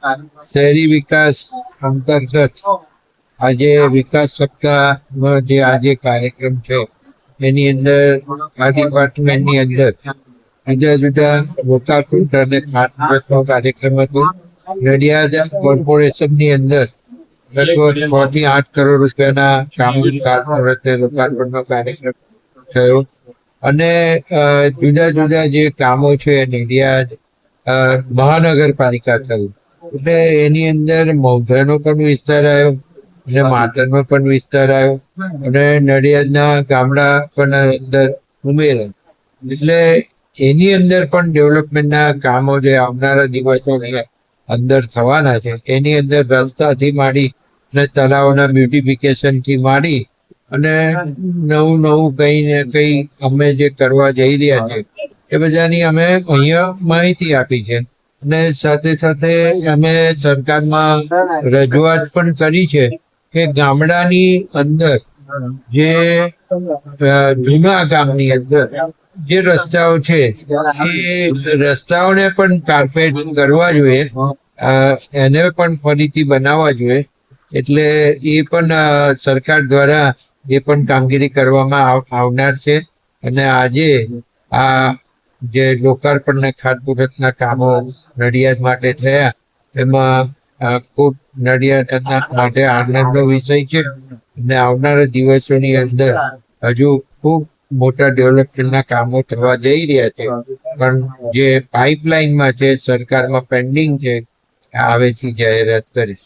શહેરી વિકાસ અંતર્ગત આજે વિકાસ સપ્તાહનો જે આજે કાર્યક્રમ છે એની અંદર આ ડિપાર્ટમેન્ટની અંદર જુદા જુદા લોકાર્પણ અને ખાતમુહૂર્તનો કાર્યક્રમ હતો. નડિયાદ કોર્પોરેશનની અંદર લગભગ 6 થી 8 કરોડ રૂપિયાના કામનું ખાતમુહૂર્ત અને લોકાર્પણનો કાર્યક્રમ થયો અને જુદા જુદા જે કામો છે નડિયાદ મહાનગરપાલિકા થયું એટલે એની અંદર મૌધાનો પણ વિસ્તાર આવ્યો અને માતરનો પણ વિસ્તાર આવ્યો અને નડિયાદના ગામડા પણ અંદર ઉમેરાય એટલે એની અંદર પણ ડેવલપમેન્ટના કામો જે આવનારા દિવસોની અંદર થવાના છે એની અંદર રસ્તાથી માંડી અને તળાવના બ્યુટિફિકેશનથી માંડી અને નવું નવું કંઈ ને કંઈ અમે જે કરવા જઈ રહ્યા છે એ બધાની અમે અહીંયા માહિતી આપી છે અને સાથે સાથે અમે સરકારમાં રજૂઆત પણ કરી છે કે ગામડાની અંદર જે જૂના ગામની અંદર જે રસ્તાઓ છે એ રસ્તાઓને પણ કાર્પેટ કરવા જોઈએ, એને પણ ફરીથી બનાવવા જોઈએ. એટલે એ પણ સરકાર દ્વારા એ પણ કામગીરી કરવામાં આવનાર છે અને આજે આ જે લોકાર્પણ અને ખાતમુહૂર્તના કામો નડિયાદ માટે થયા એમાં ખૂબ નડિયાદ માટે આનંદનો વિષય છે અને આવનારા દિવસોની અંદર હજુ ખૂબ મોટા ડેવલપમેન્ટના કામો થવા જઈ રહ્યા છે પણ જે પાઇપલાઇનમાં છે સરકારમાં પેન્ડિંગ છે હવેથી જાહેરાત કરીશ.